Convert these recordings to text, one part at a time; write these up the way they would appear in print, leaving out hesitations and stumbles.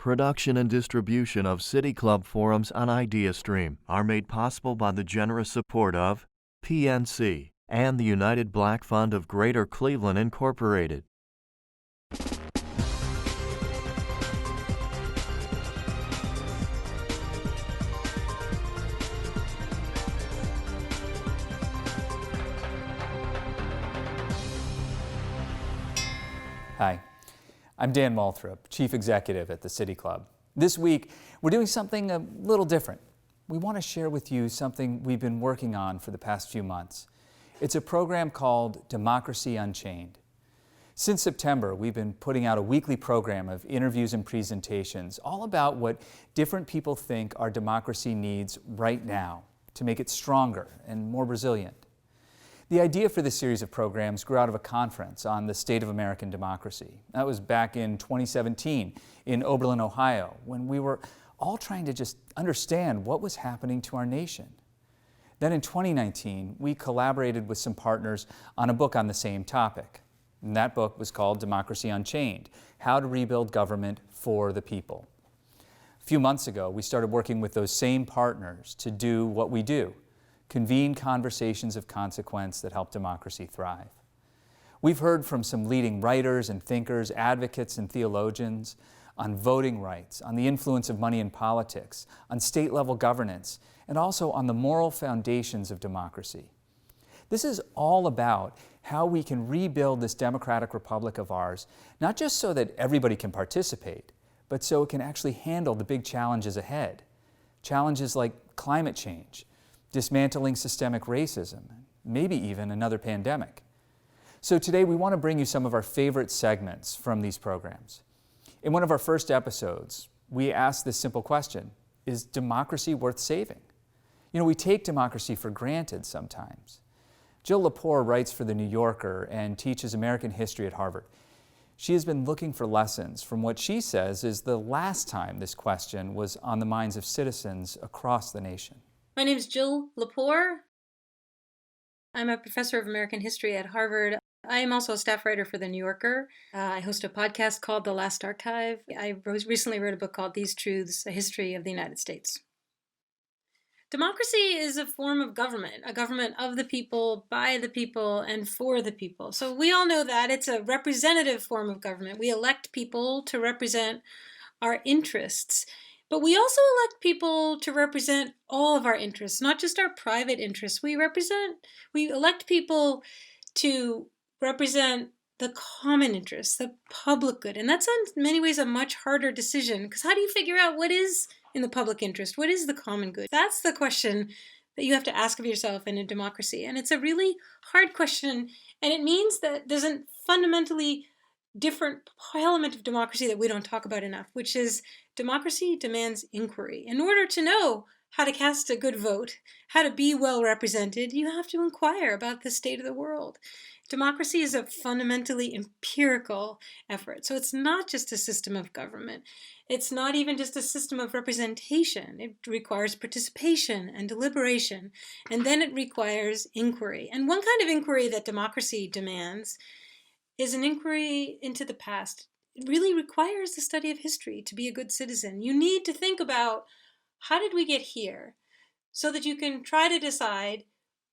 Production and distribution of City Club forums on IdeaStream are made possible by the generous support of PNC and the United Black Fund of Greater Cleveland, Incorporated. Hi, I'm Dan Malthrop, Chief Executive at the City Club. This week, we're doing something a little different. We want to share with you something we've been working on for the past few months. It's a program called Democracy Unchained. Since September, we've been putting out a weekly program of interviews and presentations all about what different people think our democracy needs right now to make it stronger and more resilient. The idea for this series of programs grew out of a conference on the state of American democracy. That was back in 2017 in Oberlin, Ohio, when we were all trying to just understand what was happening to our nation. Then in 2019, we collaborated with some partners on a book on the same topic. And that book was called Democracy Unchained: How to Rebuild Government for the People. A few months ago, we started working with those same partners to do what we do: convene conversations of consequence that help democracy thrive. We've heard from some leading writers and thinkers, advocates and theologians on voting rights, on the influence of money in politics, on state-level governance, and also on the moral foundations of democracy. This is all about how we can rebuild this democratic republic of ours, not just so that everybody can participate, but so it can actually handle the big challenges ahead. Challenges like climate change, dismantling systemic racism, maybe even another pandemic. So today we want to bring you some of our favorite segments from these programs. In one of our first episodes, we asked this simple question: is democracy worth saving? You know, we take democracy for granted sometimes. Jill Lepore writes for The New Yorker and teaches American history at Harvard. She has been looking for lessons from what she says is the last time this question was on the minds of citizens across the nation. My name is Jill Lepore. I'm a professor of American history at Harvard. I am also a staff writer for The New Yorker. I host a podcast called The Last Archive. I recently wrote a book called These Truths: A History of the United States. Democracy is a form of government, a government of the people, by the people, and for the people. So we all know that it's a representative form of government. We elect people to represent our interests. But we also elect people to represent all of our interests, not just our private interests. We elect people to represent the common interests, the public good. And that's in many ways a much harder decision, because how do you figure out what is in the public interest? What is the common good? That's the question that you have to ask of yourself in a democracy. And it's a really hard question. And it means that there's a fundamentally different element of democracy that we don't talk about enough, which is democracy demands inquiry. In order to know how to cast a good vote, how to be well represented, you have to inquire about the state of the world. Democracy is a fundamentally empirical effort. So it's not just a system of government. It's not even just a system of representation. It requires participation and deliberation, and then it requires inquiry. And one kind of inquiry that democracy demands is an inquiry into the past. It really requires the study of history to be a good citizen. You need to think about, how did we get here, so that you can try to decide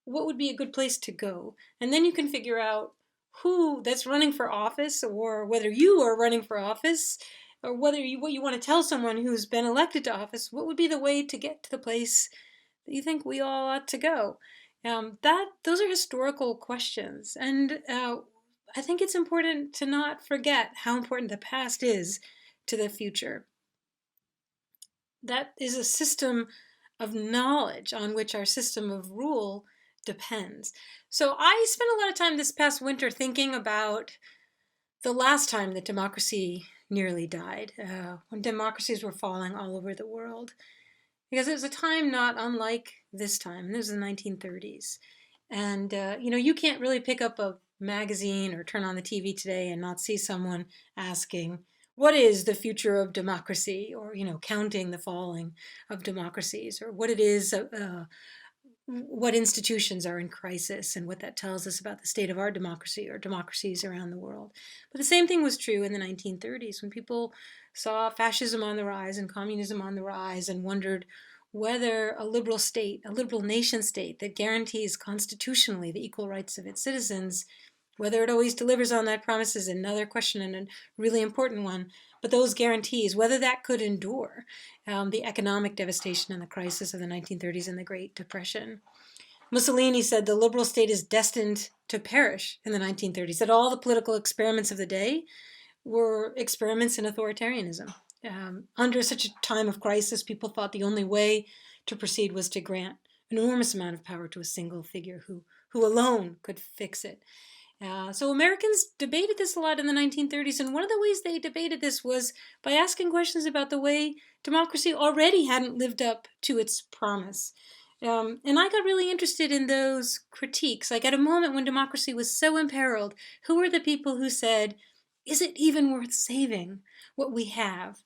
what would be a good place to go. And then you can figure out who that's running for office, or whether you are running for office, or what you want to tell someone who's been elected to office, what would be the way to get to the place that you think we all ought to go. Those are historical questions. And I think it's important to not forget how important the past is to the future. That is a system of knowledge on which our system of rule depends. So I spent a lot of time this past winter thinking about the last time that democracy nearly died, when democracies were falling all over the world. Because it was a time not unlike this time. This was the 1930s. And, you can't really pick up a magazine or turn on the TV today and not see someone asking, what is the future of democracy? Or, counting the falling of democracies, or what it is, what institutions are in crisis and what that tells us about the state of our democracy or democracies around the world. But the same thing was true in the 1930s when people saw fascism on the rise and communism on the rise and wondered whether a liberal state, a liberal nation state that guarantees constitutionally the equal rights of its citizens, whether it always delivers on that promise is another question, and a really important one. But those guarantees, whether that could endure the economic devastation and the crisis of the 1930s and the Great Depression. Mussolini said the liberal state is destined to perish in the 1930s, that all the political experiments of the day were experiments in authoritarianism. Under such a time of crisis, people thought the only way to proceed was to grant an enormous amount of power to a single figure who alone could fix it. So Americans debated this a lot in the 1930s, and one of the ways they debated this was by asking questions about the way democracy already hadn't lived up to its promise. And I got really interested in those critiques. Like at a moment when democracy was so imperiled, who were the people who said, is it even worth saving what we have?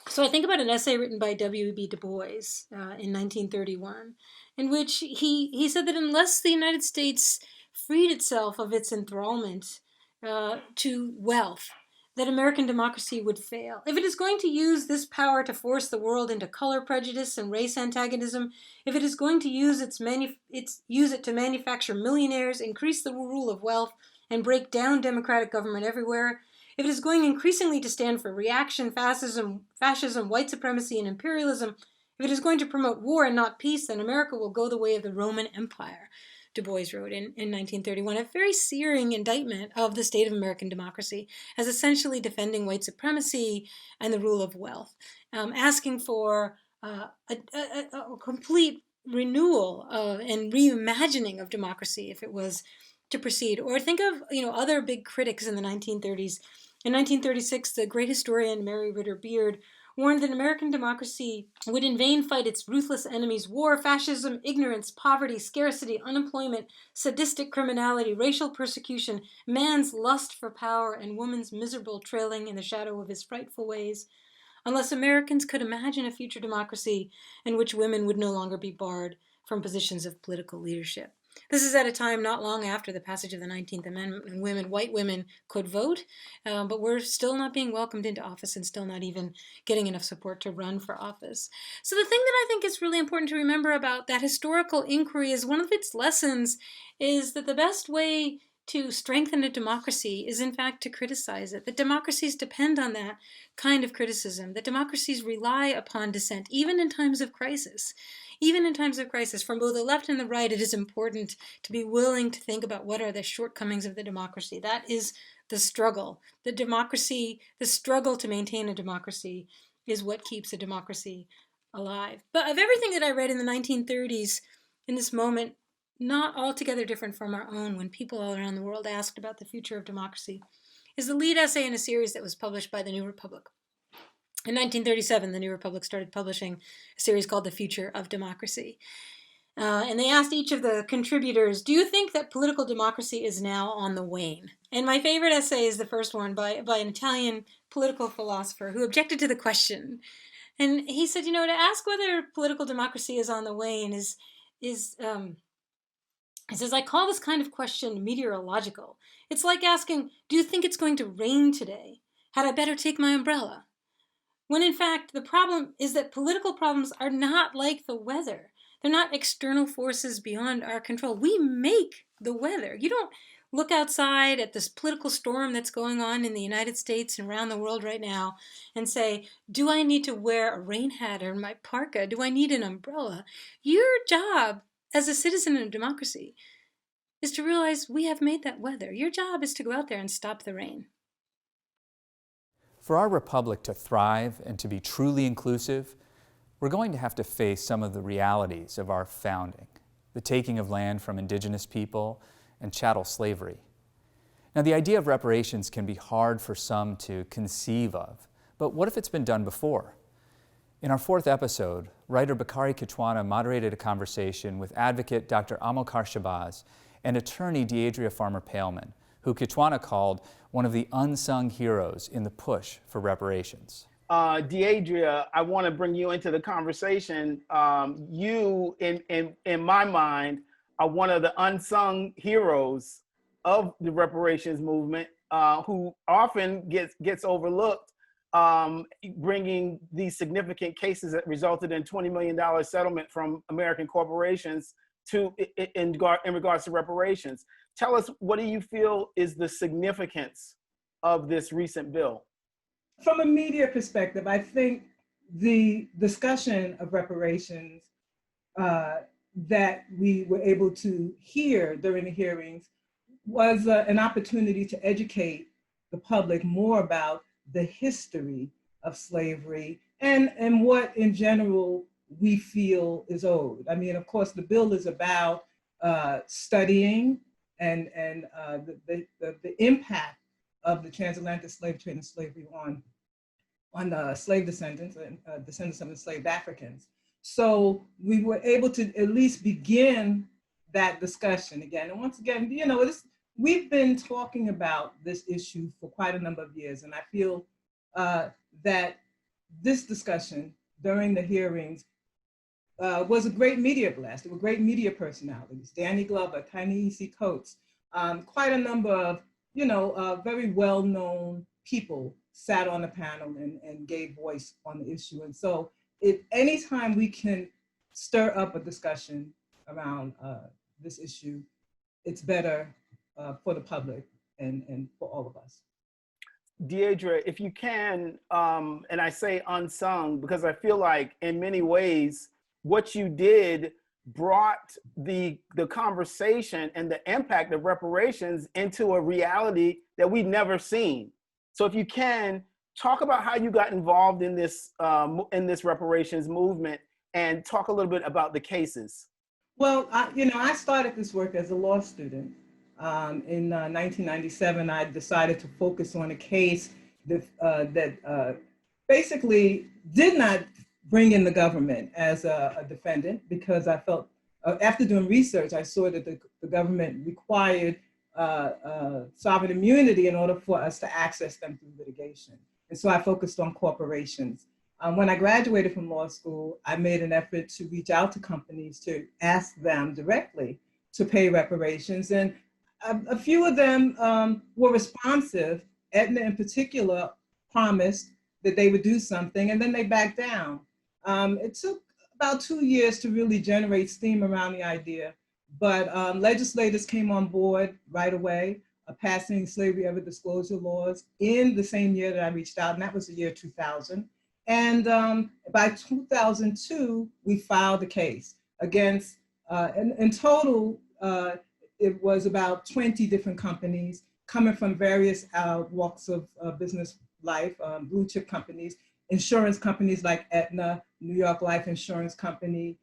So I think about an essay written by W.E.B. Du Bois in 1931, in which he said that unless the United States freed itself of its enthrallment to wealth, that American democracy would fail. If it is going to use this power to force the world into color prejudice and race antagonism, if it is going to use it to manufacture millionaires, increase the rule of wealth, and break down democratic government everywhere, if it is going increasingly to stand for reaction, fascism, white supremacy, and imperialism, if it is going to promote war and not peace, then America will go the way of the Roman Empire. Du Bois wrote in 1931, a very searing indictment of the state of American democracy as essentially defending white supremacy and the rule of wealth, asking for a complete renewal and reimagining of democracy if it was to proceed. Or think of other big critics in the 1930s. In 1936, the great historian Mary Ritter Beard warned that American democracy would in vain fight its ruthless enemies: war, fascism, ignorance, poverty, scarcity, unemployment, sadistic criminality, racial persecution, man's lust for power, and woman's miserable trailing in the shadow of his frightful ways, unless Americans could imagine a future democracy in which women would no longer be barred from positions of political leadership. This is at a time not long after the passage of the 19th Amendment when white women could vote, but were still not being welcomed into office and still not even getting enough support to run for office. So the thing that I think is really important to remember about that historical inquiry is one of its lessons is that the best way to strengthen a democracy is in fact to criticize it. That democracies depend on that kind of criticism. That democracies rely upon dissent, even in times of crisis. Even in times of crisis, from both the left and the right, it is important to be willing to think about what are the shortcomings of the democracy. That is the struggle. The struggle to maintain a democracy is what keeps a democracy alive. But of everything that I read in the 1930s, in this moment, not altogether different from our own when people all around the world asked about the future of democracy, is the lead essay in a series that was published by the New Republic. In 1937, the New Republic started publishing a series called The Future of Democracy. And they asked each of the contributors, do you think that political democracy is now on the wane? And my favorite essay is the first one by an Italian political philosopher who objected to the question. And he said, to ask whether political democracy is on the wane he says, I call this kind of question meteorological. It's like asking, do you think it's going to rain today? Had I better take my umbrella? When in fact, the problem is that political problems are not like the weather. They're not external forces beyond our control. We make the weather. You don't look outside at this political storm that's going on in the United States and around the world right now and say, do I need to wear a rain hat or my parka? Do I need an umbrella? Your job as a citizen in a democracy is to realize we have made that weather. Your job is to go out there and stop the rain. For our republic to thrive and to be truly inclusive, we're going to have to face some of the realities of our founding, the taking of land from indigenous people and chattel slavery. Now, the idea of reparations can be hard for some to conceive of, but what if it's been done before? In our fourth episode, writer Bakari Kitwana moderated a conversation with advocate Dr. Amilcar Shabazz and attorney Deidria Farmer-Pailman, who Kitwana called one of the unsung heroes in the push for reparations. Deidria, I want to bring you into the conversation. You, in my mind, are one of the unsung heroes of the reparations movement, who often gets overlooked bringing these significant cases that resulted in $20 million settlement from American corporations in regards to reparations. Tell us, what do you feel is the significance of this recent bill? From a media perspective, I think the discussion of reparations that we were able to hear during the hearings was an opportunity to educate the public more about the history of slavery and what in general we feel is owed. I mean, of course, the bill is about studying and the impact of the transatlantic slave trade and slavery on the slave descendants and descendants of enslaved Africans. So we were able to at least begin that discussion again. And once again, you know, we've been talking about this issue for quite a number of years, and I feel that this discussion during the hearings was a great media blast. There were great media personalities: Danny Glover, Ta-Nehisi Coates, quite a number of, you know, very well-known people sat on the panel and gave voice on the issue. And so if anytime we can stir up a discussion around this issue, it's better for the public and for all of us. Deidre, if you can, and I say unsung because I feel like in many ways what you did brought the conversation and the impact of reparations into a reality that we've never seen. So if you can, talk about how you got involved in this reparations movement and talk a little bit about the cases. Well, I started this work as a law student. In 1997, I decided to focus on a case that basically did not bring in the government as a defendant, because I felt, after doing research, I saw that the government required sovereign immunity in order for us to access them through litigation. And so I focused on corporations. When I graduated from law school, I made an effort to reach out to companies to ask them directly to pay reparations. And a few of them were responsive. Aetna in particular promised that they would do something, and then they backed down. It took about 2 years to really generate steam around the idea, but legislators came on board right away, passing slavery ever disclosure laws in the same year that I reached out, and that was the year 2000. And by 2002, we filed a case against, in total, it was about 20 different companies coming from various walks of business life, blue chip companies, insurance companies like Aetna, New York Life Insurance Company,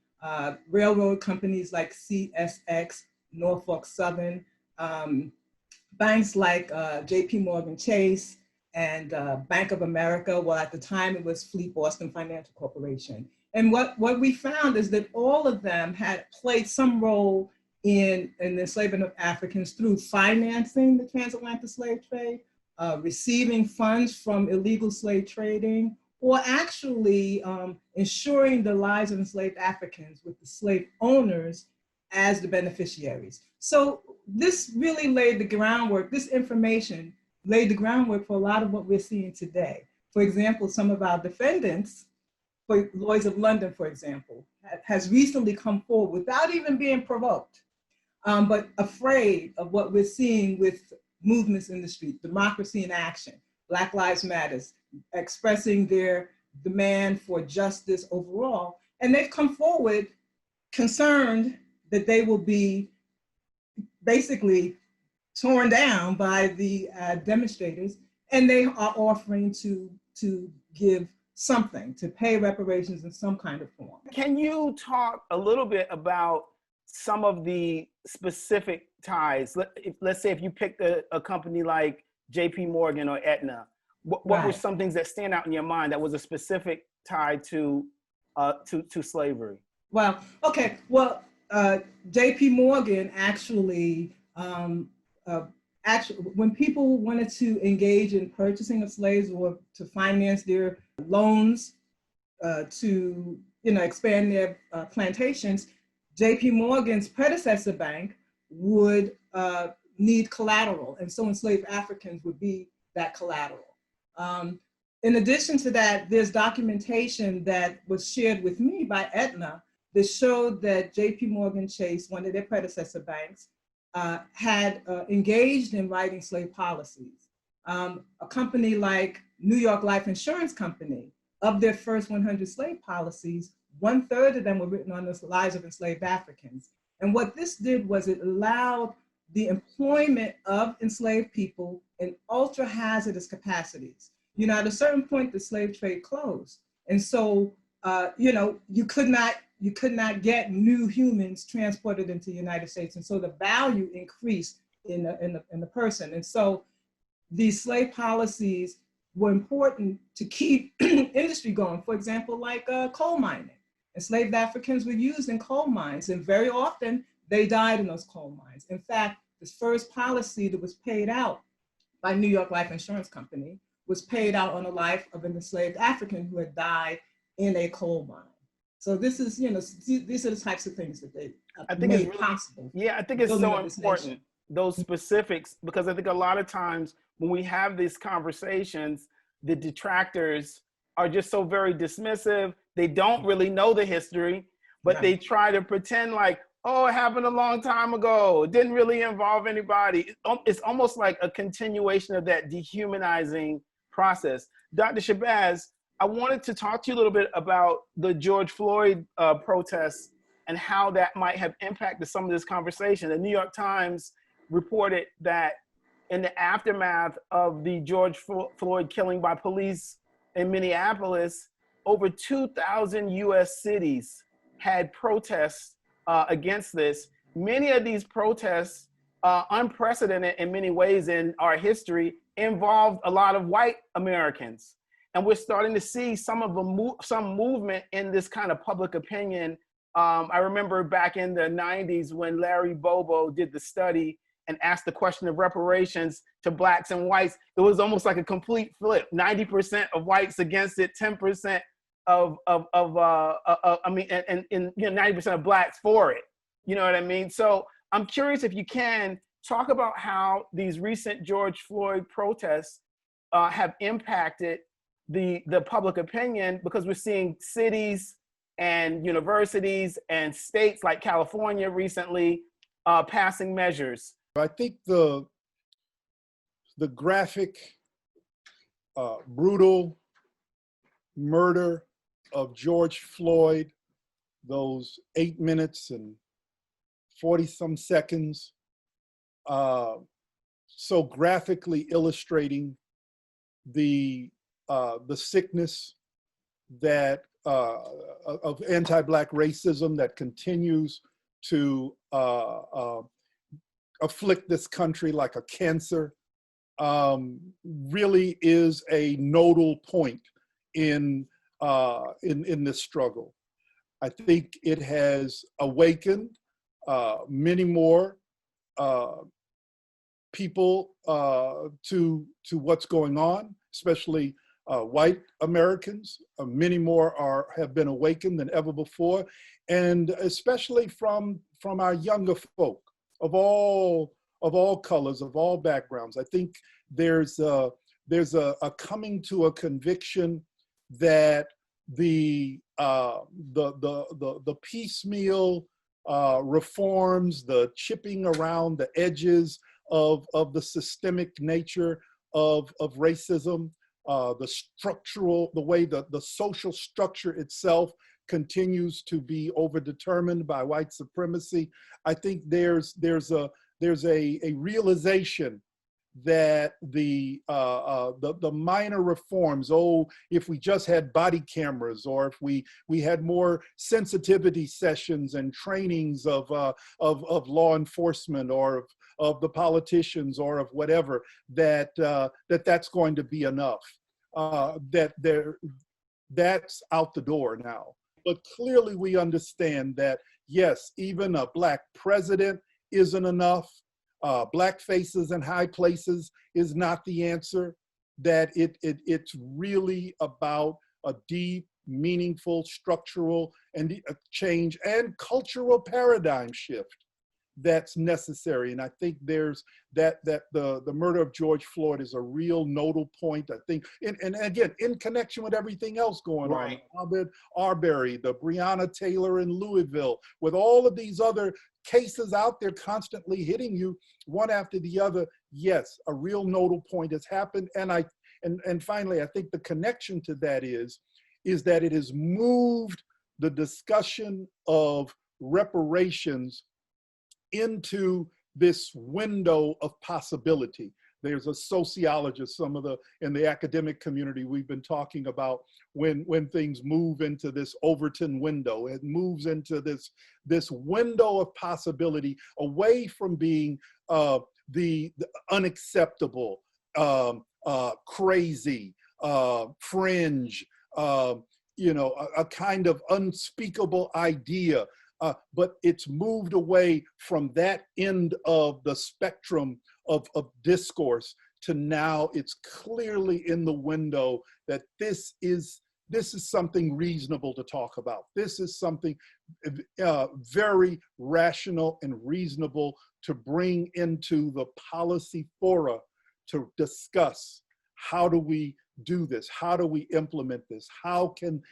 railroad companies like CSX, Norfolk Southern, banks like JP Morgan Chase, and Bank of America. Well, at the time it was Fleet Boston Financial Corporation. And what we found is that all of them had played some role in the enslavement of Africans through financing the transatlantic slave trade, receiving funds from illegal slave trading, or actually ensuring the lives of enslaved Africans with the slave owners as the beneficiaries. So this really laid the groundwork, this information laid the groundwork for a lot of what we're seeing today. For example, some of our defendants, for Lloyd's of London, for example, has recently come forward without even being provoked, but afraid of what we're seeing with movements in the street, democracy in action, Black Lives Matters, expressing their demand for justice overall. And they've come forward concerned that they will be basically torn down by the demonstrators, and they are offering to give something, to pay reparations in some kind of form. Can you talk a little bit about some of the specific ties? Let's say if you picked a company like JP Morgan or Aetna, what were some things that stand out in your mind that was a specific tie to slavery? Well, okay, well, JP Morgan actually, when people wanted to engage in purchasing of slaves or to finance their loans to expand their plantations, JP Morgan's predecessor bank would need collateral, and so enslaved Africans would be that collateral. In addition to that, there's documentation that was shared with me by Aetna that showed that JP Morgan Chase, one of their predecessor banks, had engaged in writing slave policies. A company like New York Life Insurance Company, of their first 100 slave policies, 1/3 of them were written on the lives of enslaved Africans. And what this did was it allowed the employment of enslaved people in ultra hazardous capacities. You know, at a certain point, the slave trade closed. And so, you know, you could not get new humans transported into the United States. And so the value increased in the person. And so these slave policies were important to keep industry going. For example, like coal mining. Enslaved Africans were used in coal mines, and very often they died in those coal mines. In fact, the first policy that was paid out by New York Life Insurance Company was paid out on the life of an enslaved African who had died in a coal mine. So this is, you know, these are the types of things that they made really possible. Yeah, I think it's so important, those specifics, because I think a lot of times when we have these conversations, the detractors are just so very dismissive. They don't really know the history, but they try to pretend like, oh, it happened a long time ago. It didn't really involve anybody. It's almost like a continuation of that dehumanizing process. Dr. Shabazz, I wanted to talk to you a little bit about the George Floyd protests and how that might have impacted some of this conversation. The New York Times reported that in the aftermath of the George Floyd killing by police in Minneapolis, over 2,000 US cities had protests against this. Many of these protests, unprecedented in many ways in our history, involved a lot of white Americans. And we're starting to see some movement in this kind of public opinion. I remember back in the 90s when Larry Bobo did the study and asked the question of reparations to blacks and whites. It was almost like a complete flip. 90% of whites against it, 10% and 90% of blacks for it. You know what I mean? So I'm curious if you can talk about how these recent George Floyd protests have impacted the public opinion, because we're seeing cities and universities and states like California recently passing measures. I think the graphic, brutal murder of George Floyd, those 8 minutes and 40-some seconds, so graphically illustrating the sickness that of anti-Black racism that continues to afflict this country like a cancer, really is a nodal point in this struggle. I think it has awakened many more people to what's going on, especially white Americans. Many more have been awakened than ever before, and especially from our younger folk of all colors, of all backgrounds. I think there's a coming to a conviction that the piecemeal reforms, the chipping around the edges of the systemic nature of racism, the way the social structure itself continues to be overdetermined by white supremacy. I think there's a realization that the minor reforms, if we just had body cameras, or if we had more sensitivity sessions and trainings of law enforcement, or of the politicians, or of whatever, that's going to be enough. That's out the door now. But clearly we understand that, yes, even a Black president isn't enough. Black faces in high places is not the answer. That it's really about a deep, meaningful, structural and change and cultural paradigm shift that's necessary. And I think there's that the murder of George Floyd is a real nodal point, I think, and again, in connection with everything else going on, Ahmaud Arbery, the Breonna Taylor in Louisville, with all of these other cases out there constantly hitting you one after the other. Yes, a real nodal point has happened. And finally, I think the connection to that is that it has moved the discussion of reparations into this window of possibility. There's a sociologist, in the academic community, we've been talking about when things move into this Overton window. It moves into this window of possibility, away from being the unacceptable, crazy, fringe, a kind of unspeakable idea. But it's moved away from that end of the spectrum of discourse to now it's clearly in the window that this is something reasonable to talk about. This is something very rational and reasonable to bring into the policy fora to discuss. How do we do this? How do we implement this? How can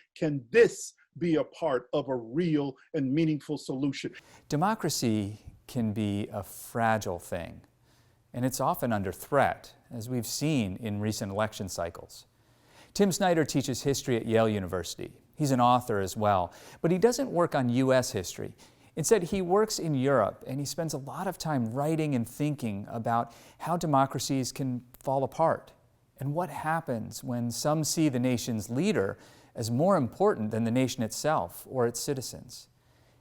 this be a part of a real and meaningful solution? Democracy can be a fragile thing, and it's often under threat, as we've seen in recent election cycles. Tim Snyder teaches history at Yale University. He's an author as well, but he doesn't work on U.S. history. Instead, he works in Europe, and he spends a lot of time writing and thinking about how democracies can fall apart and what happens when some see the nation's leader as more important than the nation itself or its citizens.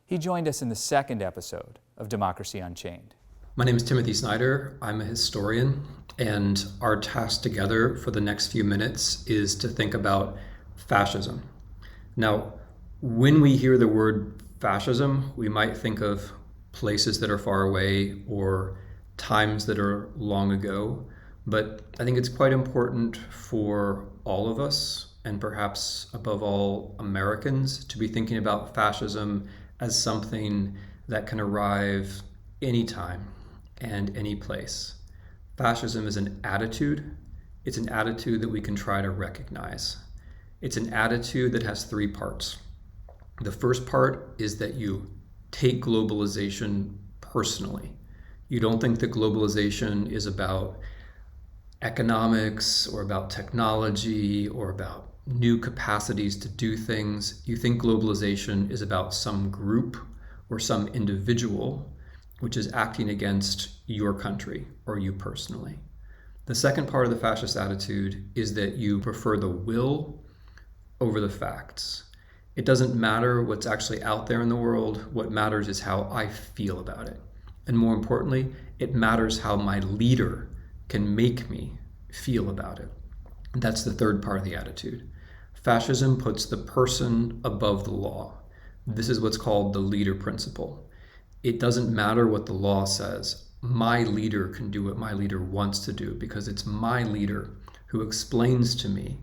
He joined us in the second episode of Democracy Unchained. My name is Timothy Snyder. I'm a historian, and our task together for the next few minutes is to think about fascism. Now, when we hear the word fascism, we might think of places that are far away or times that are long ago, but I think it's quite important for all of us, and perhaps above all Americans, to be thinking about fascism as something that can arrive anytime and any place. Fascism is an attitude. It's an attitude that we can try to recognize. It's an attitude that has three parts. The first part is that you take globalization personally. You don't think that globalization is about economics or about technology or about new capacities to do things. You think globalization is about some group or some individual which is acting against your country or you personally. The second part of the fascist attitude is that you prefer the will over the facts. It doesn't matter what's actually out there in the world. What matters is how I feel about it. And more importantly, it matters how my leader can make me feel about it. And that's the third part of the attitude. Fascism puts the person above the law. This is what's called the leader principle. It doesn't matter what the law says. My leader can do what my leader wants to do because it's my leader who explains to me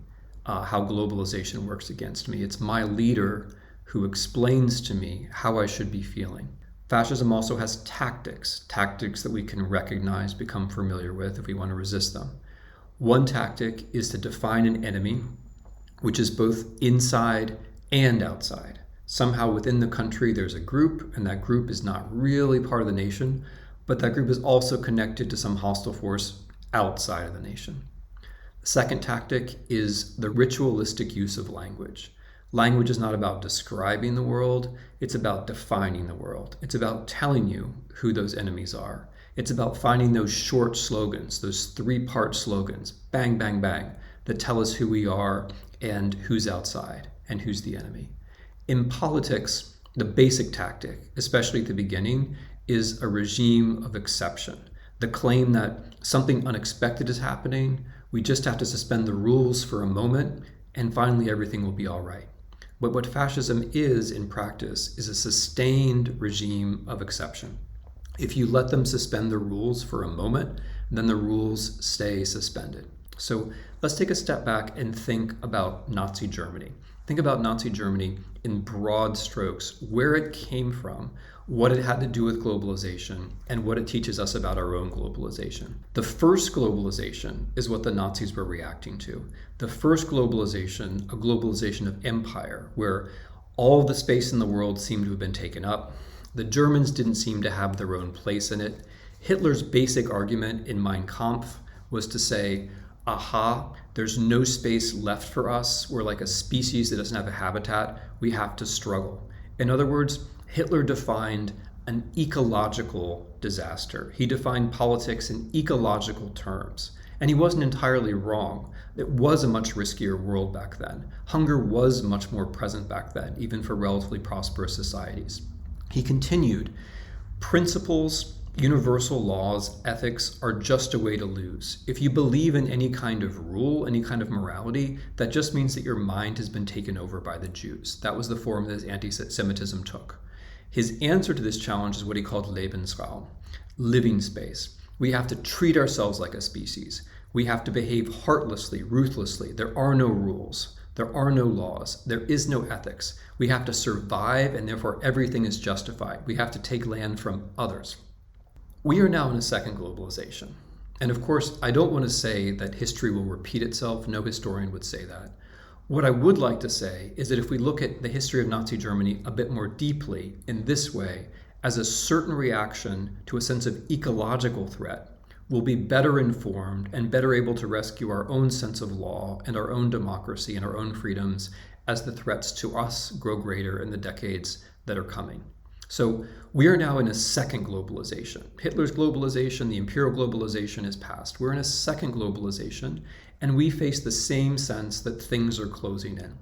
how globalization works against me. It's my leader who explains to me how I should be feeling. Fascism also has tactics that we can recognize, become familiar with if we want to resist them. One tactic is to define an enemy, which is both inside and outside. Somehow within the country there's a group, and that group is not really part of the nation, but that group is also connected to some hostile force outside of the nation. The second tactic is the ritualistic use of language. Language is not about describing the world, it's about defining the world. It's about telling you who those enemies are. It's about finding those short slogans, those three-part slogans, bang, bang, bang, that tell us who we are and who's outside and who's the enemy. In politics, the basic tactic, especially at the beginning, is a regime of exception. The claim that something unexpected is happening, we just have to suspend the rules for a moment, and finally everything will be all right. But what fascism is in practice is a sustained regime of exception. If you let them suspend the rules for a moment, then the rules stay suspended. So let's take a step back and think about Nazi Germany. Think about Nazi Germany in broad strokes, where it came from, what it had to do with globalization, and what it teaches us about our own globalization. The first globalization is what the Nazis were reacting to. The first globalization, a globalization of empire, where all the space in the world seemed to have been taken up. The Germans didn't seem to have their own place in it. Hitler's basic argument in Mein Kampf was to say, aha, there's no space left for us. We're like a species that doesn't have a habitat. We have to struggle. In other words, Hitler defined an ecological disaster. He defined politics in ecological terms. And he wasn't entirely wrong. It was a much riskier world back then. Hunger was much more present back then, even for relatively prosperous societies. He continued, principles, universal laws, ethics are just a way to lose. If you believe in any kind of rule, any kind of morality, that just means that your mind has been taken over by the Jews. That was the form that his anti-Semitism took. His answer to this challenge is what he called Lebensraum, living space. We have to treat ourselves like a species. We have to behave heartlessly, ruthlessly. There are no rules. There are no laws. There is no ethics. We have to survive, and therefore everything is justified. We have to take land from others. We are now in a second globalization. And of course, I don't want to say that history will repeat itself. No historian would say that. What I would like to say is that if we look at the history of Nazi Germany a bit more deeply in this way, as a certain reaction to a sense of ecological threat, we'll be better informed and better able to rescue our own sense of law and our own democracy and our own freedoms as the threats to us grow greater in the decades that are coming. So we are now in a second globalization. Hitler's globalization, the imperial globalization is past. We're in a second globalization, and we face the same sense that things are closing in,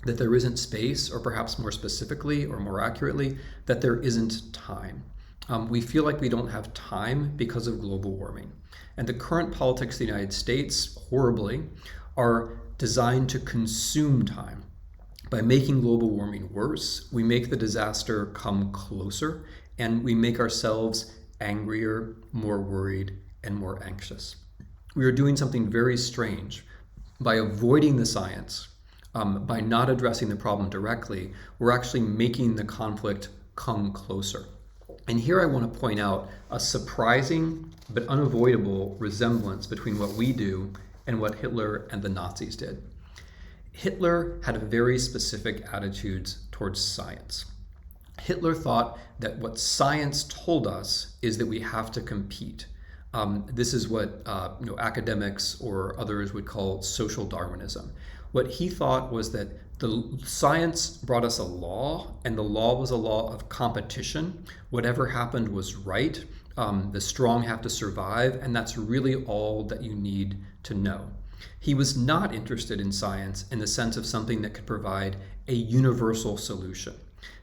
that there isn't space, or perhaps more specifically or more accurately, that there isn't time. We feel like we don't have time because of global warming. And the current politics of the United States, horribly, are designed to consume time. By making global warming worse, we make the disaster come closer, and we make ourselves angrier, more worried, and more anxious. We are doing something very strange. By avoiding the science, by not addressing the problem directly, we're actually making the conflict come closer. And here I want to point out a surprising but unavoidable resemblance between what we do and what Hitler and the Nazis did. Hitler had very specific attitudes towards science. Hitler thought that what science told us is that we have to compete. This is what academics or others would call social Darwinism. What he thought was that the science brought us a law, and the law was a law of competition. Whatever happened was right. The strong have to survive, and that's really all that you need to know. He was not interested in science in the sense of something that could provide a universal solution.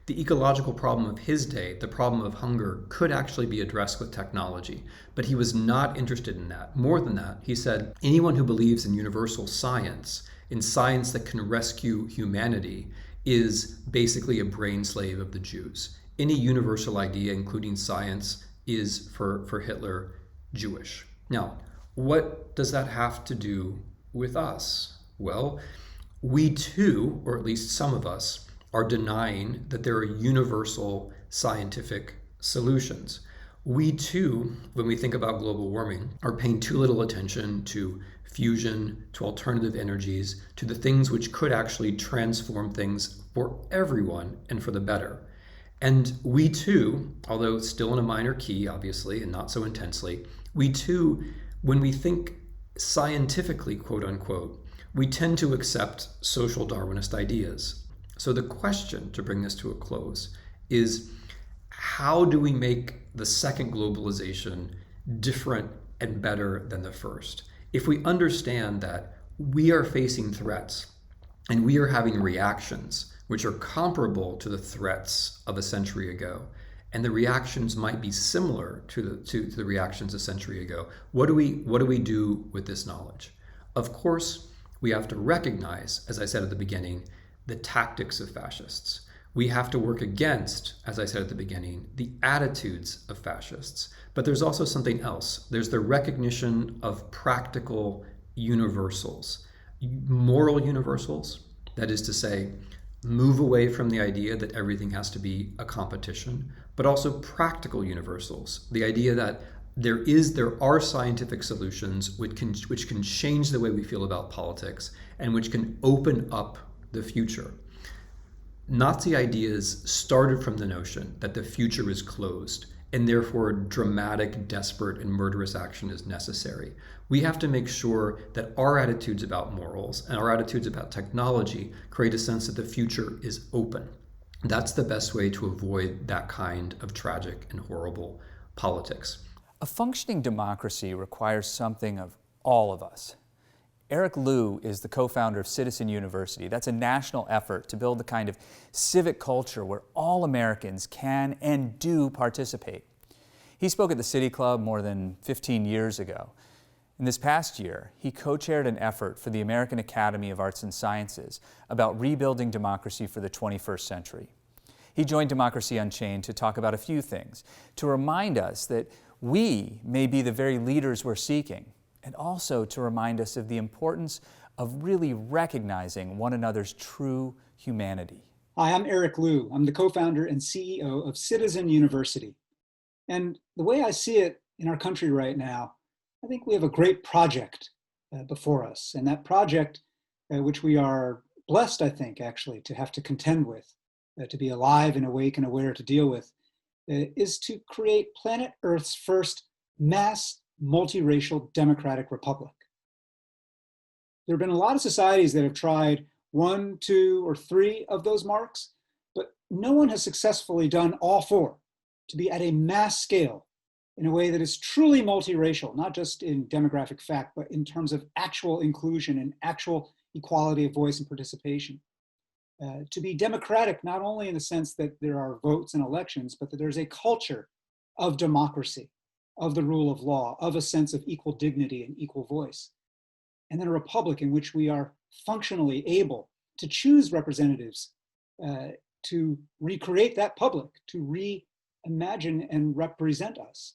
The ecological problem of his day, the problem of hunger, could actually be addressed with technology, but he was not interested in that. More than that, he said, anyone who believes in universal science, in science that can rescue humanity, is basically a brain slave of the Jews. Any universal idea, including science, is for Hitler Jewish. Now, what does that have to do with us? Well, we too, or at least some of us, are denying that there are universal scientific solutions. We too, when we think about global warming, are paying too little attention to fusion, to alternative energies, to the things which could actually transform things for everyone and for the better. And we too, although still in a minor key, obviously, and not so intensely, we too, when we think scientifically, quote unquote, we tend to accept social Darwinist ideas. So the question, to bring this to a close, is how do we make the second globalization different and better than the first? If we understand that we are facing threats and we are having reactions which are comparable to the threats of a century ago, and the reactions might be similar to the reactions a century ago, what do we do with this knowledge? Of course, we have to recognize, as I said at the beginning, the tactics of fascists. We have to work against, as I said at the beginning, the attitudes of fascists. But there's also something else. There's the recognition of practical universals, moral universals, That is to say, move away from the idea that everything has to be a competition, but also practical universals. The idea that there are scientific solutions which can change the way we feel about politics and which can open up the future. Nazi ideas started from the notion that the future is closed and therefore dramatic, desperate, and murderous action is necessary. We have to make sure that our attitudes about morals and our attitudes about technology create a sense that the future is open. That's the best way to avoid that kind of tragic and horrible politics. A functioning democracy requires something of all of us. Eric Liu is the co-founder of Citizen University. That's a national effort to build the kind of civic culture where all Americans can and do participate. He spoke at the City Club more than 15 years ago. And this past year, he co-chaired an effort for the American Academy of Arts and Sciences about rebuilding democracy for the 21st century. He joined Democracy Unchained to talk about a few things, to remind us that we may be the very leaders we're seeking, and also to remind us of the importance of really recognizing one another's true humanity. Hi, I'm Eric Liu. I'm the co-founder and CEO of Citizen University. And the way I see it in our country right now, I think we have a great project before us. And that project, which we are blessed, I think, actually, to have to contend with, to be alive and awake and aware to deal with, is to create planet Earth's first mass multiracial democratic republic. There have been a lot of societies that have tried 1, 2, or 3 of those marks, but no one has successfully done all 4 to be at a mass scale in a way that is truly multiracial, not just in demographic fact, but in terms of actual inclusion and actual equality of voice and participation. To be democratic, not only in the sense that there are votes and elections, but that there's a culture of democracy, of the rule of law, of a sense of equal dignity and equal voice. And then a republic in which we are functionally able to choose representatives to recreate that public, to reimagine and represent us.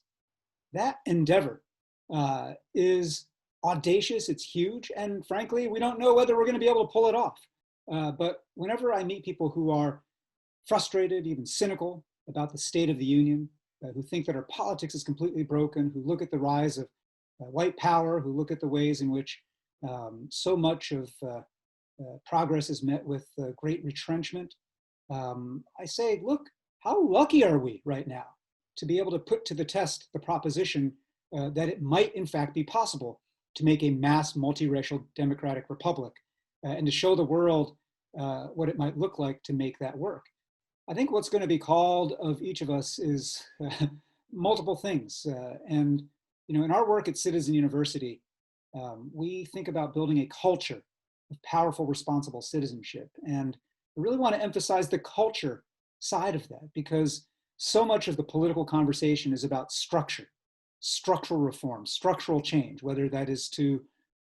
That endeavor is audacious, it's huge, and frankly, we don't know whether we're going to be able to pull it off. But whenever I meet people who are frustrated, even cynical about the state of the union, who think that our politics is completely broken, who look at the rise of white power, who look at the ways in which so much of progress is met with great retrenchment, I say, look, how lucky are we right now to be able to put to the test the proposition that it might in fact be possible to make a mass multiracial democratic republic and to show the world what it might look like to make that work. I think what's going to be called of each of us is multiple things. And you know, in our work at Citizen University, we think about building a culture of powerful, responsible citizenship. And I really want to emphasize the culture side of that, because so much of the political conversation is about structure, structural reform, structural change, whether that is to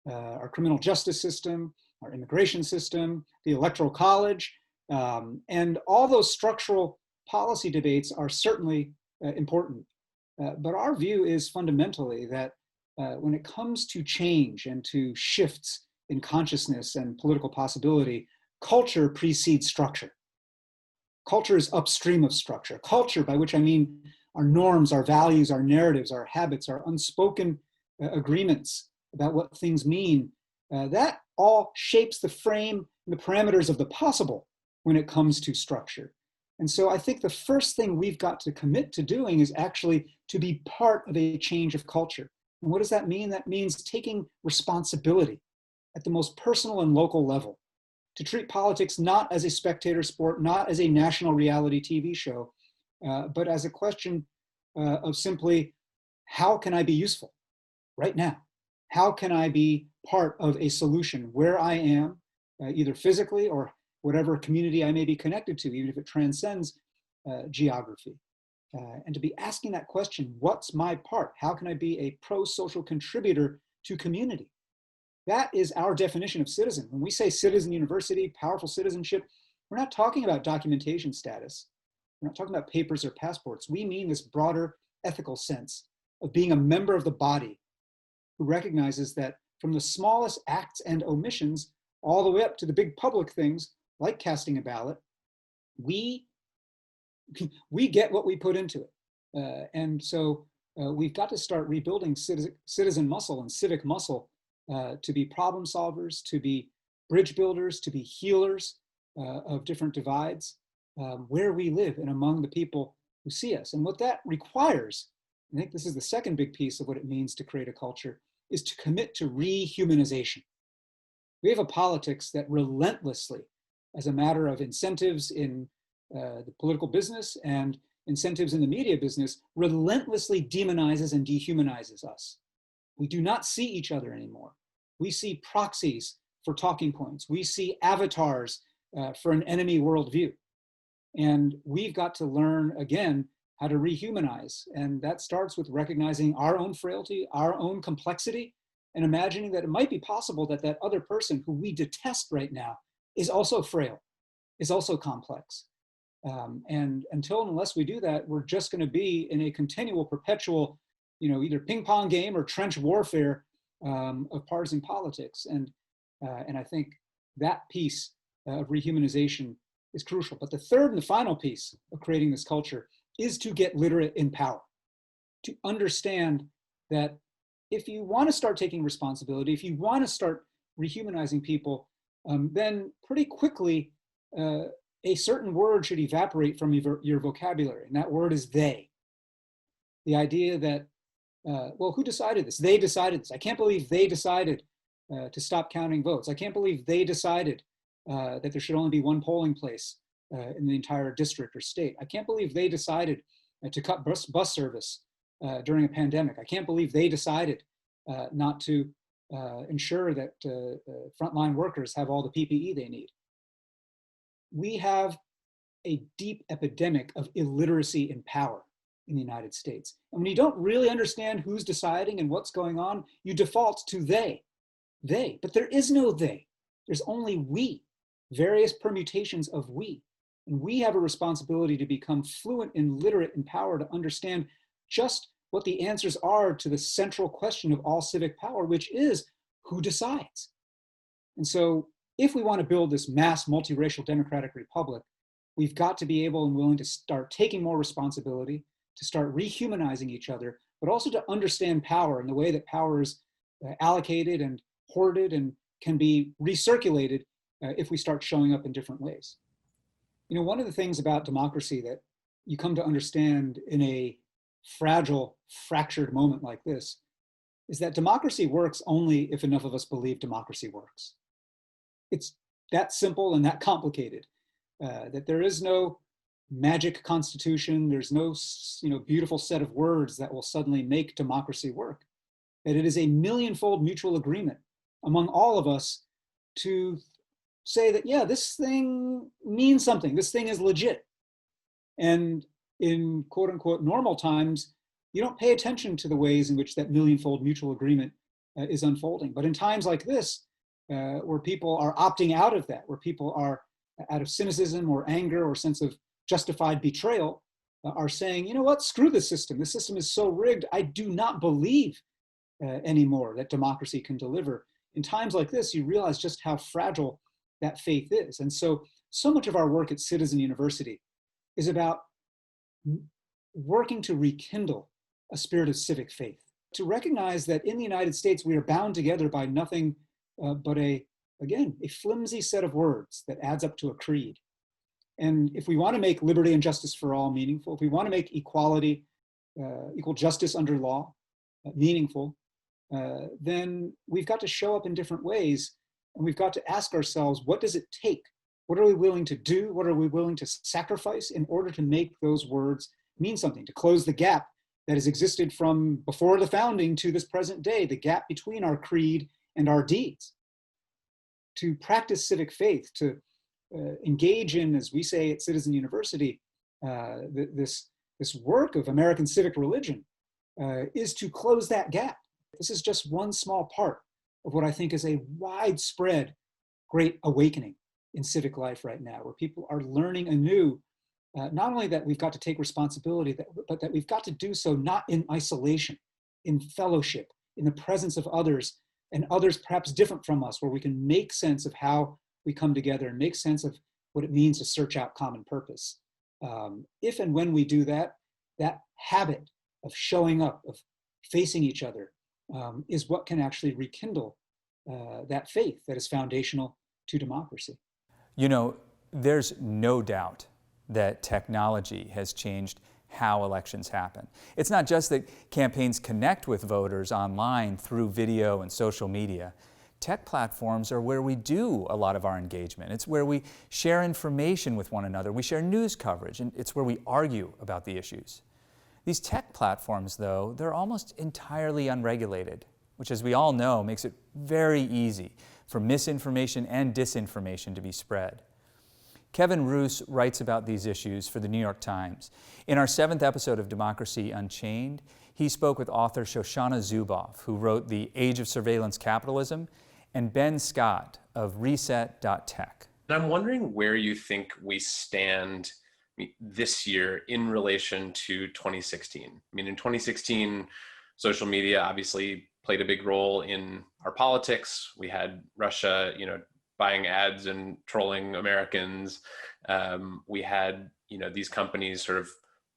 our criminal justice system, our immigration system, the electoral college, and all those structural policy debates are certainly important. But our view is fundamentally that when it comes to change and to shifts in consciousness and political possibility, culture precedes structure. Culture is upstream of structure. Culture, by which I mean our norms, our values, our narratives, our habits, our unspoken agreements about what things mean, that all shapes the frame and the parameters of the possible when it comes to structure. And so I think the first thing we've got to commit to doing is actually to be part of a change of culture. And what does that mean? That means taking responsibility at the most personal and local level, to treat politics not as a spectator sport, not as a national reality TV show, but as a question of simply, how can I be useful right now? How can I be part of a solution where I am, either physically or whatever community I may be connected to, even if it transcends geography? And to be asking that question, what's my part? How can I be a pro-social contributor to community? That is our definition of citizen. When we say Citizen University, powerful citizenship, we're not talking about documentation status. We're not talking about papers or passports. We mean this broader ethical sense of being a member of the body who recognizes that from the smallest acts and omissions, all the way up to the big public things like casting a ballot, we get what we put into it. And so we've got to start rebuilding citizen muscle and civic muscle to be problem solvers, to be bridge builders, to be healers of different divides where we live and among the people who see us. And what that requires, I think this is the second big piece of what it means to create a culture, is to commit to rehumanization. We have a politics that relentlessly, as a matter of incentives in the political business and incentives in the media business, relentlessly demonizes and dehumanizes us. We do not see each other anymore. We see proxies for talking points. We see avatars for an enemy worldview. And we've got to learn, again, how to rehumanize. And that starts with recognizing our own frailty, our own complexity, and imagining that it might be possible that that other person who we detest right now is also frail, is also complex. And unless we do that, we're just going to be in a continual, perpetual, either ping pong game or trench warfare of partisan politics. And I think that piece of rehumanization is crucial. But the third and the final piece of creating this culture is to get literate in power, to understand that if you want to start taking responsibility, if you want to start rehumanizing people, then pretty quickly a certain word should evaporate from your vocabulary, and that word is they. The idea that, well, who decided this? They decided this. I can't believe they decided to stop counting votes. I can't believe they decided that there should only be one polling place in the entire district or state. I can't believe they decided to cut bus service during a pandemic. I can't believe they decided not to ensure that frontline workers have all the PPE they need. We have a deep epidemic of illiteracy in power in the United States. And when you don't really understand who's deciding and what's going on, you default to they. But there is no they. There's only we, various permutations of we. And we have a responsibility to become fluent and literate in power, to understand just what the answers are to the central question of all civic power, which is who decides. And so if we want to build this mass multiracial democratic republic, we've got to be able and willing to start taking more responsibility, to start rehumanizing each other, but also to understand power and the way that power is allocated and hoarded and can be recirculated if we start showing up in different ways. One of the things about democracy that you come to understand in a fragile, fractured moment like this is that democracy works only if enough of us believe democracy works. It's that simple and that complicated, that there is no magic constitution, there's no beautiful set of words that will suddenly make democracy work, that it is a millionfold mutual agreement among all of us to say that, yeah, this thing means something, this thing is legit. And in quote unquote normal times, you don't pay attention to the ways in which that millionfold mutual agreement is unfolding. But in times like this, where people are opting out of that, where people are out of cynicism or anger or sense of justified betrayal, are saying, you know what, screw this system. This system is so rigged. I do not believe anymore that democracy can deliver. In times like this, you realize just how fragile that faith is. And so much of our work at Citizen University is about working to rekindle a spirit of civic faith, to recognize that in the United States, we are bound together by nothing but a flimsy set of words that adds up to a creed. And if we want to make liberty and justice for all meaningful, if we want to make equality, equal justice under law meaningful, then we've got to show up in different ways. And we've got to ask ourselves, what does it take? What are we willing to do? What are we willing to sacrifice in order to make those words mean something, to close the gap that has existed from before the founding to this present day, the gap between our creed and our deeds? To practice civic faith, to engage in, as we say at Citizen University, this work of American civic religion is to close that gap. This is just one small part of what I think is a widespread great awakening in civic life right now, where people are learning anew, not only that we've got to take responsibility, but that we've got to do so not in isolation, in fellowship, in the presence of others, and others perhaps different from us, where we can make sense of how we come together and make sense of what it means to search out common purpose. If and when we do that, that habit of showing up, of facing each other, is what can actually rekindle that faith that is foundational to democracy. You know, there's no doubt that technology has changed how elections happen. It's not just that campaigns connect with voters online through video and social media. Tech platforms are where we do a lot of our engagement. It's where we share information with one another. We share news coverage, and it's where we argue about the issues. These tech platforms, though, they're almost entirely unregulated, which, as we all know, makes it very easy for misinformation and disinformation to be spread. Kevin Roos writes about these issues for the New York Times. In our 7th episode of Democracy Unchained, he spoke with author Shoshana Zuboff, who wrote The Age of Surveillance Capitalism, and Ben Scott of Reset.tech. I'm wondering where you think we stand this year in relation to 2016. I mean, in 2016, social media obviously played a big role in our politics. We had Russia, buying ads and trolling Americans. We had, these companies sort of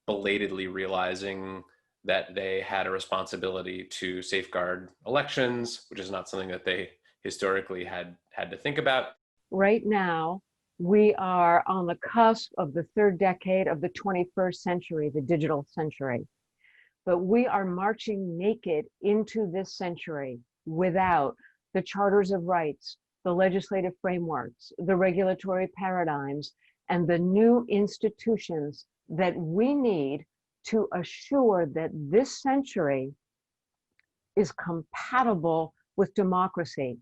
belatedly realizing that they had a responsibility to safeguard elections, which is not something that they historically had to think about. Right now, we are on the cusp of the 3rd decade of the 21st century, the digital century. But we are marching naked into this century without the charters of rights, the legislative frameworks, the regulatory paradigms, and the new institutions that we need to assure that this century is compatible with democracy,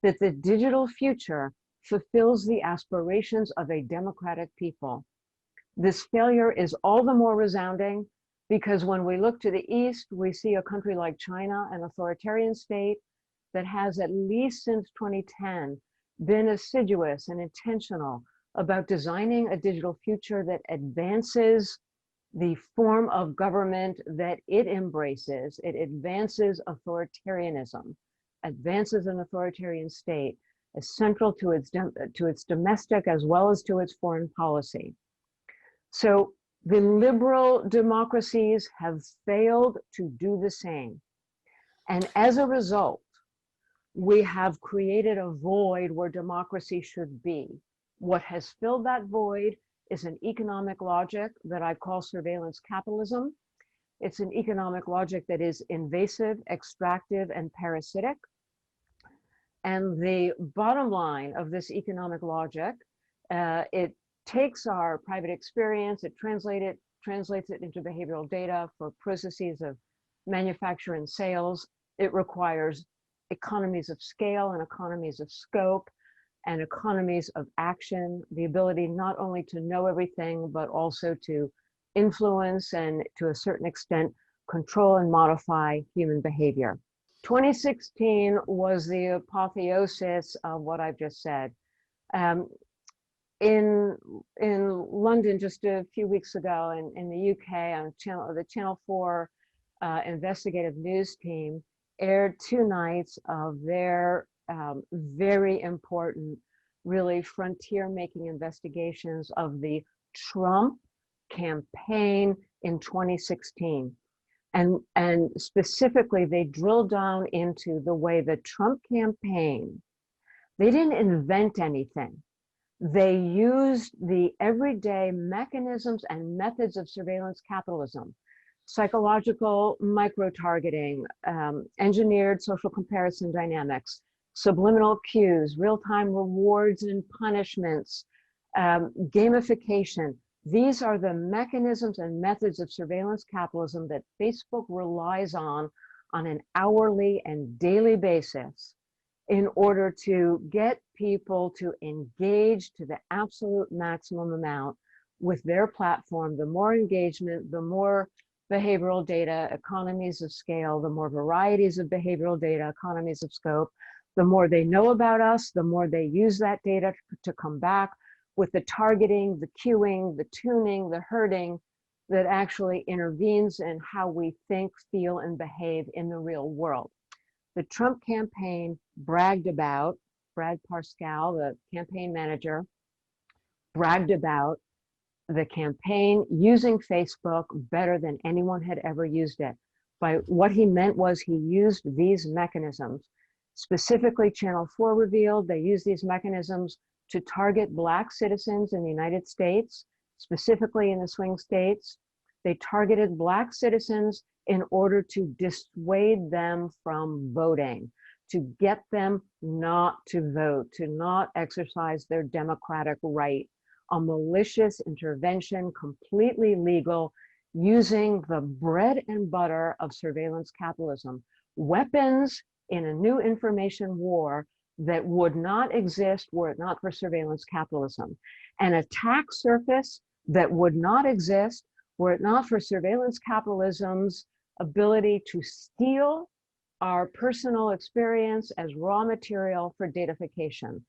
that the digital future fulfills the aspirations of a democratic people. This failure is all the more resounding because when we look to the east, we see a country like China, an authoritarian state that has, at least since 2010, been assiduous and intentional about designing a digital future that advances the form of government that it embraces. It advances authoritarianism, advances an authoritarian state as central to its domestic as well as to its foreign policy. So the liberal democracies have failed to do the same. And as a result, we have created a void where democracy should be. What has filled that void is an economic logic that I call surveillance capitalism. It's an economic logic that is invasive, extractive, and parasitic. And the bottom line of this economic logic, it takes our private experience, it translates it into behavioral data for processes of manufacture and sales. It requires economies of scale and economies of scope and economies of action, the ability not only to know everything, but also to influence and, to a certain extent, control and modify human behavior. 2016 was the apotheosis of what I've just said. In London, just a few weeks ago, in the UK, on the Channel 4 investigative news team aired 2 nights of their very important, really frontier-making investigations of the Trump campaign in 2016. And specifically, they drilled down into the way the Trump campaign, they didn't invent anything. They used the everyday mechanisms and methods of surveillance capitalism, psychological micro-targeting, engineered social comparison dynamics, subliminal cues, real-time rewards and punishments, gamification. These are the mechanisms and methods of surveillance capitalism that Facebook relies on an hourly and daily basis in order to get people to engage to the absolute maximum amount with their platform. The more engagement, the more behavioral data, economies of scale, the more varieties of behavioral data, economies of scope, the more they know about us, the more they use that data to come back with the targeting, the cueing, the tuning, the herding that actually intervenes in how we think, feel, and behave in the real world. The Trump campaign bragged about, Brad Parscale, the campaign manager, bragged about the campaign using Facebook better than anyone had ever used it. By what he meant was he used these mechanisms. Specifically, Channel 4 revealed they used these mechanisms to target Black citizens in the United States, specifically in the swing states. They targeted Black citizens in order to dissuade them from voting, to get them not to vote, to not exercise their democratic right. A malicious intervention, completely legal, using the bread and butter of surveillance capitalism, weapons in a new information war that would not exist were it not for surveillance capitalism, an attack surface that would not exist were it not for surveillance capitalism's ability to steal our personal experience as raw material for datafication,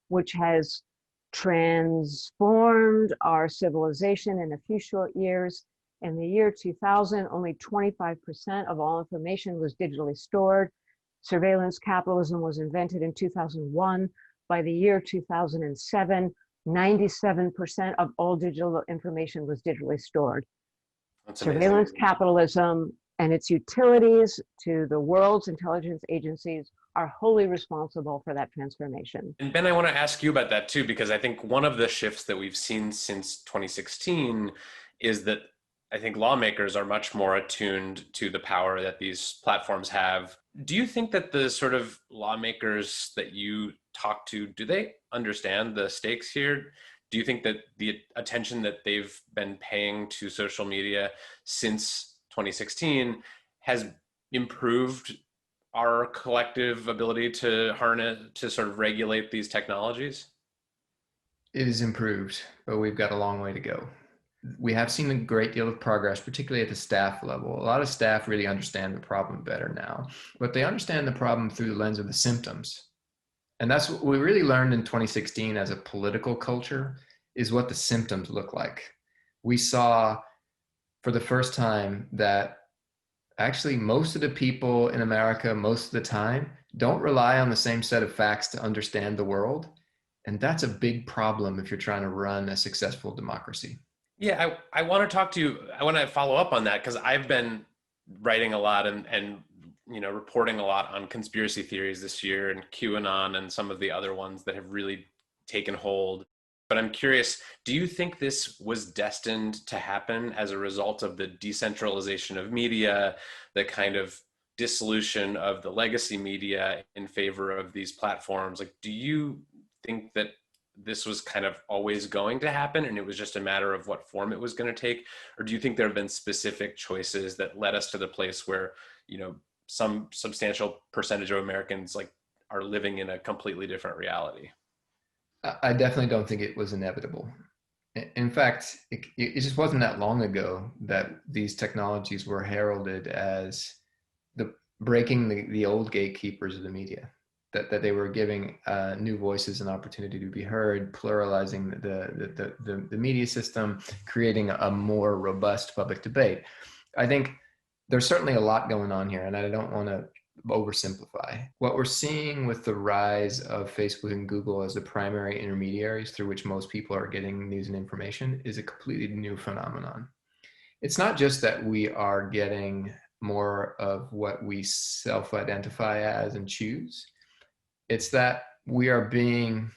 which has transformed our civilization in a few short years. In the year 2000, only 25% of all information was digitally stored. Surveillance capitalism was invented in 2001. By the year 2007, 97% of all digital information was digitally stored. That's amazing. Surveillance capitalism and its utilities to the world's intelligence agencies are wholly responsible for that transformation. And Ben, I want to ask you about that too, because I think one of the shifts that we've seen since 2016 is that I think lawmakers are much more attuned to the power that these platforms have. Do you think that the sort of lawmakers that you talk to, do they understand the stakes here? Do you think that the attention that they've been paying to social media since 2016 has improved our collective ability to harness, to sort of regulate these technologies? It is improved, but we've got a long way to go. We have seen a great deal of progress, particularly at the staff level. A lot of staff really understand the problem better now, but they understand the problem through the lens of the symptoms. And that's what we really learned in 2016 as a political culture, is what the symptoms look like. We saw for the first time that actually most of the people in America, most of the time, don't rely on the same set of facts to understand the world. And that's a big problem if you're trying to run a successful democracy. Yeah, I want to talk to you. I want to follow up on that because I've been writing a lot and reporting a lot on conspiracy theories this year and QAnon and some of the other ones that have really taken hold. But I'm curious, do you think this was destined to happen as a result of the decentralization of media, the kind of dissolution of the legacy media in favor of these platforms? Like, do you think that this was kind of always going to happen and it was just a matter of what form it was going to take? Or do you think there have been specific choices that led us to the place where, some substantial percentage of Americans are living in a completely different reality? I definitely don't think it was inevitable. In fact, it just wasn't that long ago that these technologies were heralded as the breaking the old gatekeepers of the media, that they were giving new voices an opportunity to be heard, pluralizing the media system, creating a more robust public debate. I think there's certainly a lot going on here, and I don't want to oversimplify. What we're seeing with the rise of Facebook and Google as the primary intermediaries through which most people are getting news and information is a completely new phenomenon. It's not just that we are getting more of what we self-identify as and choose. It's that we are being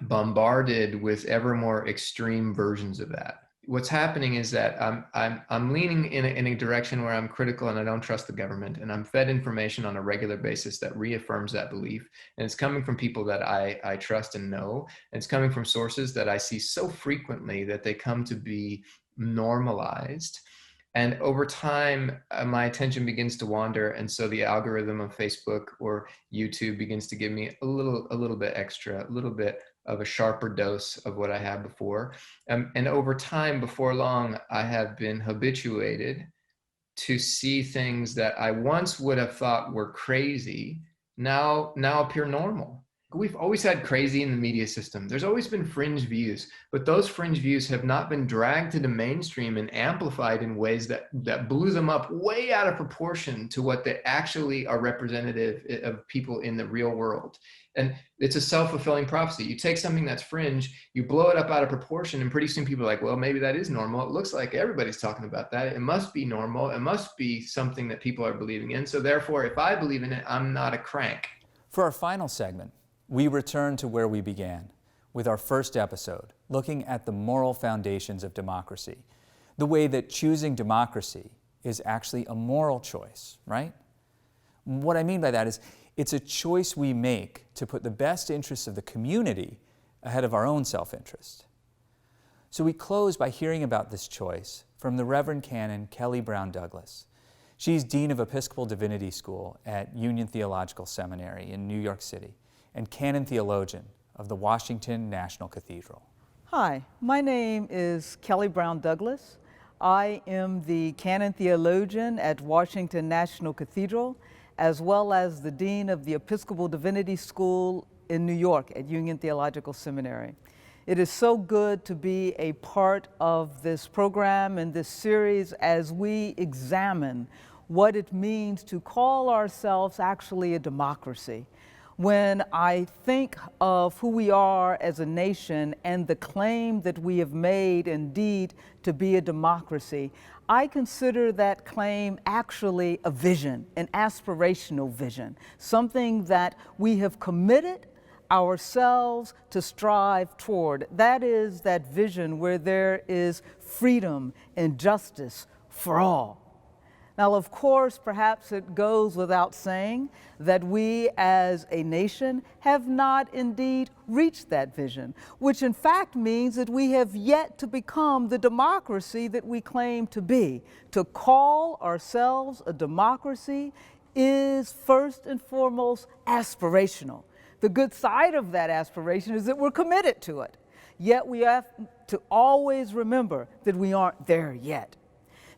bombarded with ever more extreme versions of that. What's happening is that I'm leaning in a direction where I'm critical and I don't trust the government, and I'm fed information on a regular basis that reaffirms that belief. And it's coming from people that I trust and know. And it's coming from sources that I see so frequently that they come to be normalized. And over time, my attention begins to wander. And so the algorithm of Facebook or YouTube begins to give me a little bit extra, a little bit of a sharper dose of what I had before. And over time, before long, I have been habituated to see things that I once would have thought were crazy now appear normal. we've always had crazy in the media system. There's always been fringe views, but those fringe views have not been dragged to the mainstream and amplified in ways that blew them up way out of proportion to what they actually are representative of people in the real world. And it's a self-fulfilling prophecy. You take something that's fringe, you blow it up out of proportion, and pretty soon people are like, well, maybe that is normal. It looks like everybody's talking about that. It must be normal. It must be something that people are believing in. So therefore, if I believe in it, I'm not a crank. For our final segment, we return to where we began, with our first episode, looking at the moral foundations of democracy, the way that choosing democracy is actually a moral choice, right? What I mean by that is, it's a choice we make to put the best interests of the community ahead of our own self-interest. So we close by hearing about this choice from the Reverend Canon Kelly Brown Douglas. She's Dean of Episcopal Divinity School at Union Theological Seminary in New York City and Canon Theologian of the Washington National Cathedral. Hi, my name is Kelly Brown Douglas. I am the Canon Theologian at Washington National Cathedral, as well as the Dean of the Episcopal Divinity School in New York at Union Theological Seminary. It is so good to be a part of this program and this series as we examine what it means to call ourselves actually a democracy. When I think of who we are as a nation and the claim that we have made indeed to be a democracy, I consider that claim actually a vision, an aspirational vision, something that we have committed ourselves to strive toward. That is that vision where there is freedom and justice for all. Now, of course, perhaps it goes without saying that we as a nation have not indeed reached that vision, which in fact means that we have yet to become the democracy that we claim to be. To call ourselves a democracy is first and foremost aspirational. The good side of that aspiration is that we're committed to it. Yet we have to always remember that we aren't there yet.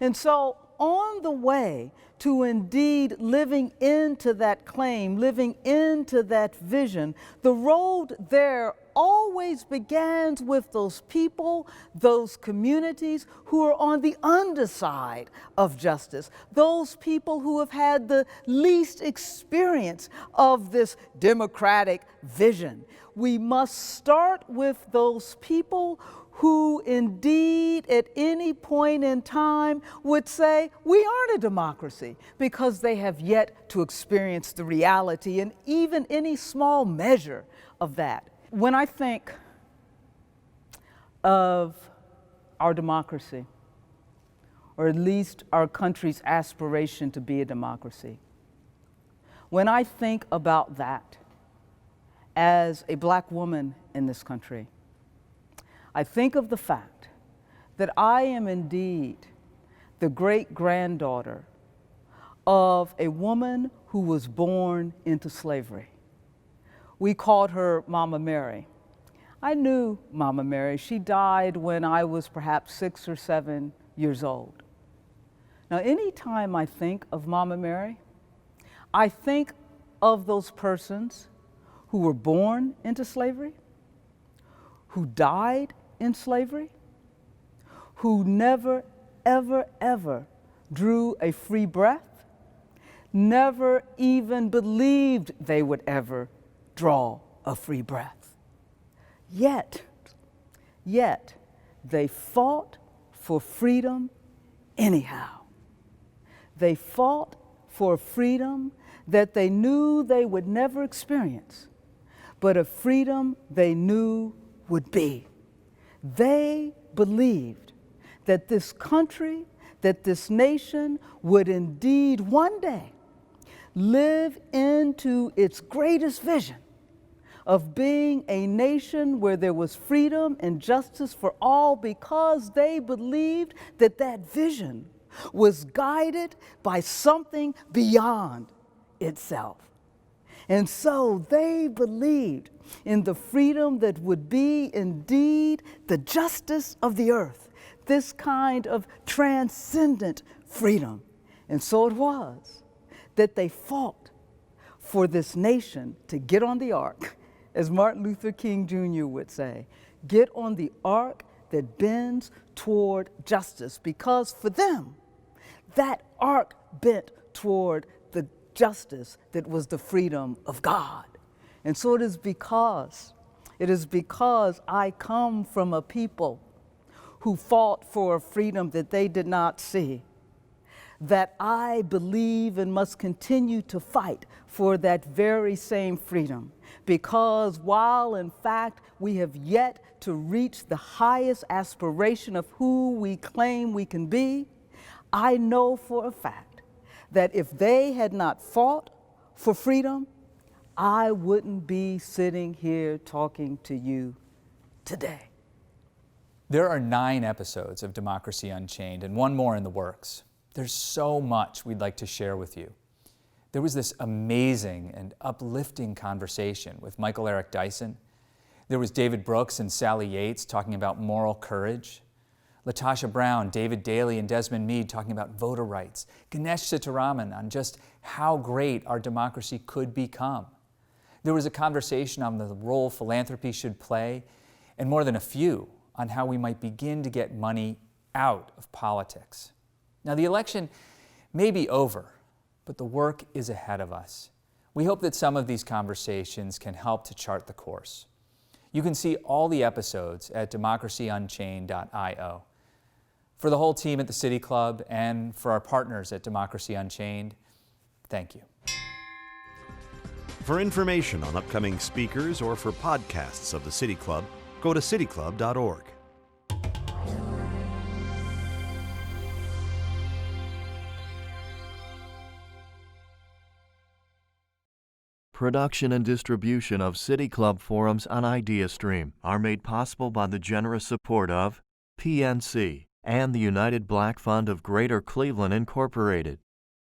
And so on the way to indeed living into that claim, living into that vision, the road there always begins with those people, those communities who are on the underside of justice, those people who have had the least experience of this democratic vision. We must start with those people who indeed at any point in time would say, we aren't a democracy, because they have yet to experience the reality and even any small measure of that. When I think of our democracy, or at least our country's aspiration to be a democracy, when I think about that as a Black woman in this country, I think of the fact that I am indeed the great-granddaughter of a woman who was born into slavery. We called her Mama Mary. I knew Mama Mary. She died when I was perhaps 6 or 7 years old. Now, anytime I think of Mama Mary, I think of those persons who were born into slavery, who died in slavery, who never, ever, ever drew a free breath, never even believed they would ever draw a free breath. Yet they fought for freedom anyhow. They fought for freedom that they knew they would never experience, but a freedom they knew would be. They believed that this country, that this nation would indeed one day live into its greatest vision of being a nation where there was freedom and justice for all, because they believed that that vision was guided by something beyond itself. And so they believed in the freedom that would be indeed the justice of the earth, this kind of transcendent freedom. And so it was that they fought for this nation to get on the ark, as Martin Luther King Jr. would say, get on the arc that bends toward justice, because for them, that arc bent toward the justice that was the freedom of God. And so it is because I come from a people who fought for a freedom that they did not see, that I believe and must continue to fight for that very same freedom. Because while in fact we have yet to reach the highest aspiration of who we claim we can be, I know for a fact that if they had not fought for freedom, I wouldn't be sitting here talking to you today. There are 9 episodes of Democracy Unchained and one more in the works. There's so much we'd like to share with you. There was this amazing and uplifting conversation with Michael Eric Dyson. There was David Brooks and Sally Yates talking about moral courage. Latasha Brown, David Daley, and Desmond Meade talking about voter rights. Ganesh Sitaraman on just how great our democracy could become. There was a conversation on the role philanthropy should play, and more than a few on how we might begin to get money out of politics. Now, the election may be over, but the work is ahead of us. We hope that some of these conversations can help to chart the course. You can see all the episodes at democracyunchained.io. For the whole team at the City Club and for our partners at Democracy Unchained, thank you. For information on upcoming speakers or for podcasts of the City Club, go to cityclub.org. Production and distribution of City Club forums on IdeaStream are made possible by the generous support of PNC and the United Black Fund of Greater Cleveland, Incorporated.